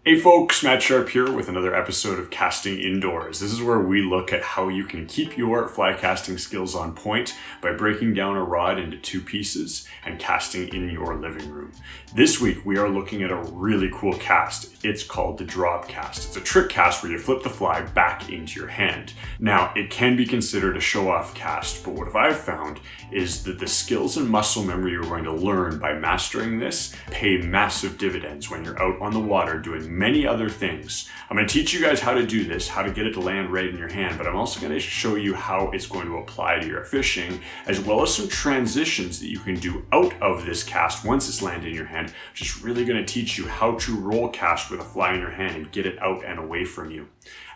Hey folks, Matt Sharp here with another episode of Casting Indoors. This is where we look at how you can keep your fly casting skills on point by breaking down a rod into two pieces and casting in your living room. This week we are looking at a really cool cast. It's called the drop cast. It's a trick cast where you flip the fly back into your hand. Now, it can be considered a show-off cast, but what I've found is that the skills and muscle memory you're going to learn by mastering this pay massive dividends when you're out on the water doing many other things. I'm going to teach you guys how to do this, how to get it to land right in your hand, but I'm also going to show you how it's going to apply to your fishing, as well as some transitions that you can do out of this cast once it's landed in your hand, which is really going to teach you how to roll cast with a fly in your hand and get it out and away from you.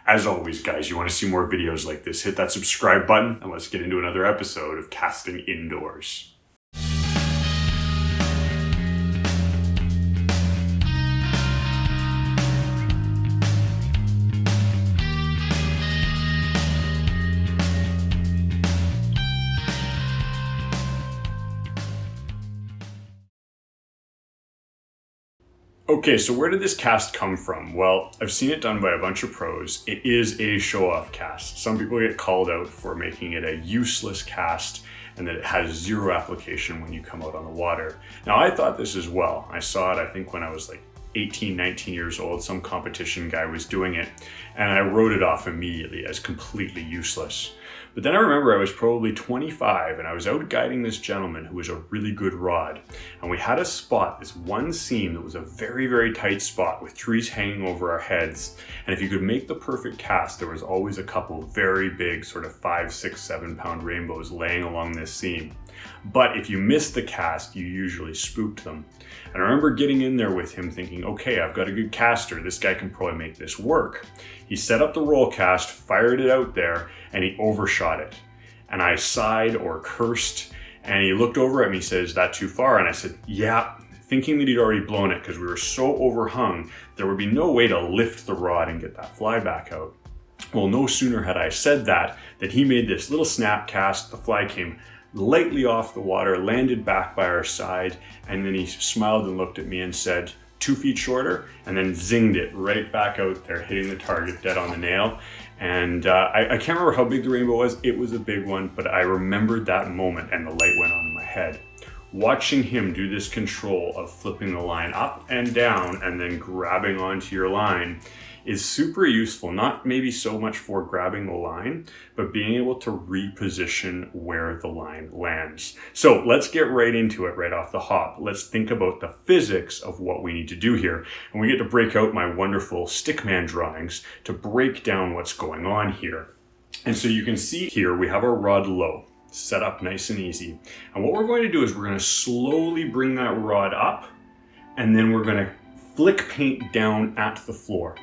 As always, guys, you want to see more videos like this, hit that subscribe button and let's get into another episode of Casting Indoors. Okay, so where did this cast come from? Well, I've seen it done by a bunch of pros. It is a show-off cast. Some people get called out for making it a useless cast and that it has zero application when you come out on the water. Now, I thought this as well. I saw it, I think, when I was like 18, 19 years old. Some competition guy was doing it, and I wrote it off immediately as completely useless. But then I remember I was probably 25 and I was out guiding this gentleman who was a really good rod. And we had a spot, this one seam that was a very, very tight spot with trees hanging over our heads. And if you could make the perfect cast, there was always a couple very big, sort of 5, 6, 7 pound rainbows laying along this seam. But if you missed the cast, you usually spooked them. And I remember getting in there with him thinking, okay, I've got a good caster. This guy can probably make this work. He set up the roll cast, fired it out there, and he overshot it. And I sighed or cursed, and he looked over at me and said, "Is that too far?" And I said, "Yeah," thinking that he'd already blown it because we were so overhung, there would be no way to lift the rod and get that fly back out. Well, no sooner had I said that he made this little snap cast. The fly came lightly off the water, landed back by our side, and then he smiled and looked at me and said, 2 feet shorter, and then zinged it right back out there, hitting the target dead on the nail. And I can't remember how big the rainbow was. It was a big one, but I remembered that moment and the light went on in my head. Watching him do this control of flipping the line up and down and then grabbing onto your line is super useful, not maybe so much for grabbing the line, but being able to reposition where the line lands. So let's get right into it right off the hop. Let's think about the physics of what we need to do here. And we get to break out my wonderful stickman drawings to break down what's going on here. And so you can see here, we have our rod low, set up nice and easy. And what we're going to do is we're going to slowly bring that rod up, and then we're going to flick paint down at the floor.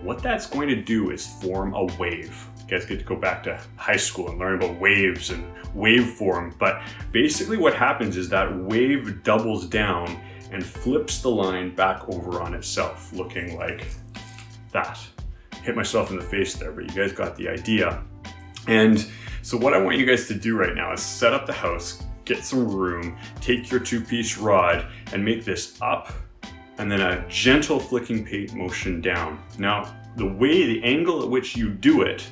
What that's going to do is form a wave. You guys get to go back to high school and learn about waves and waveform, but basically what happens is that wave doubles down and flips the line back over on itself, looking like that. Hit myself in the face there, but you guys got the idea. And so what I want you guys to do right now is set up the house, get some room, take your 2-piece rod and make this up and then a gentle flicking paint motion down. Now, the angle at which you do it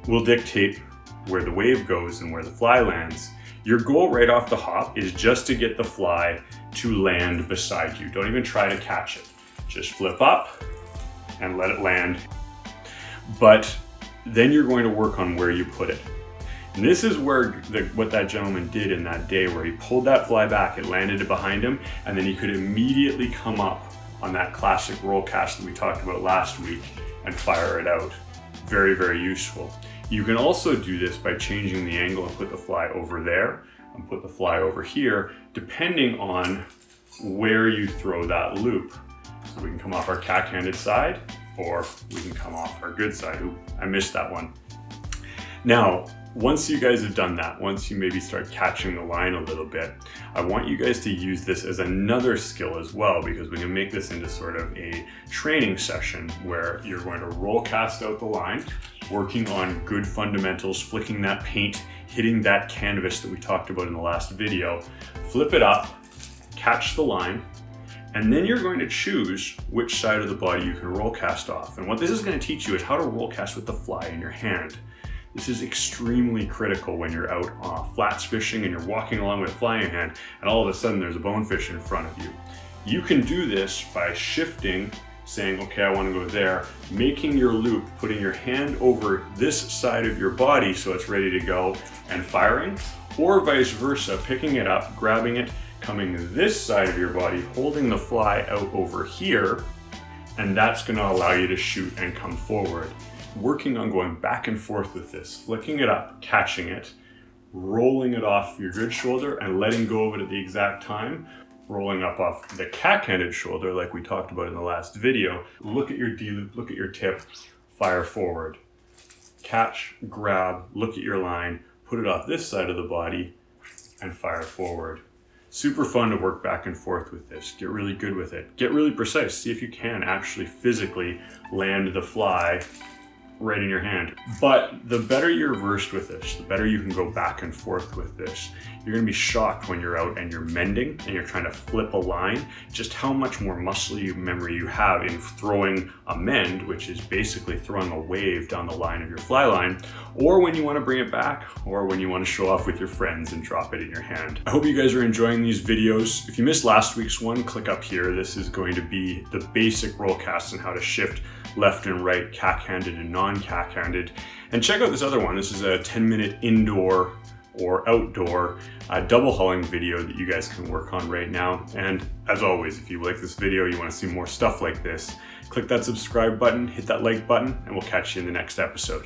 will dictate where the wave goes and where the fly lands. Your goal right off the hop is just to get the fly to land beside you. Don't even try to catch it. Just flip up and let it land. But then you're going to work on where you put it. And this is where what that gentleman did in that day, where he pulled that fly back, it landed behind him, and then he could immediately come up on that classic roll cast that we talked about last week and fire it out. Very, very useful. You can also do this by changing the angle and put the fly over there and put the fly over here, depending on where you throw that loop. So we can come off our cack-handed side, or we can come off our good side. Ooh, I missed that one. Now, once you guys have done that, once you maybe start catching the line a little bit, I want you guys to use this as another skill as well, because we can make this into sort of a training session where you're going to roll cast out the line, working on good fundamentals, flicking that paint, hitting that canvas that we talked about in the last video, flip it up, catch the line, And then you're going to choose which side of the body you can roll cast off. And what this is going to teach you is how to roll cast with the fly in your hand. This is extremely critical when you're out flats fishing and you're walking along with a fly in your hand and all of a sudden there's a bonefish in front of you. You can do this by shifting, saying, okay, I want to go there, making your loop, putting your hand over this side of your body so it's ready to go and firing, or vice versa, picking it up, grabbing it, coming this side of your body, holding the fly out over here, and that's going to allow you to shoot and come forward. Working on going back and forth with this, flicking it up, catching it, rolling it off your good shoulder and letting go of it at the exact time, rolling up off the cack-handed shoulder like we talked about in the last video. Look at your D-loop, look at your tip, fire forward. Catch, grab, look at your line, put it off this side of the body and fire forward. Super fun to work back and forth with this. Get really good with it. Get really precise. See if you can actually physically land the fly right in your hand. But the better you're versed with this, the better you can go back and forth with this. You're gonna be shocked when you're out and you're mending and you're trying to flip a line, just how much more muscle memory you have in throwing a mend, which is basically throwing a wave down the line of your fly line, or when you wanna bring it back, or when you wanna show off with your friends and drop it in your hand. I hope you guys are enjoying these videos. If you missed last week's one, click up here. This is going to be the basic roll cast and how to shift left and right, cack-handed and non-cack-handed. And check out this other one. This is a 10-minute indoor or outdoor double hulling video that you guys can work on right now. And as always, if you like this video, you want to see more stuff like this, click that subscribe button, hit that like button, and we'll catch you in the next episode.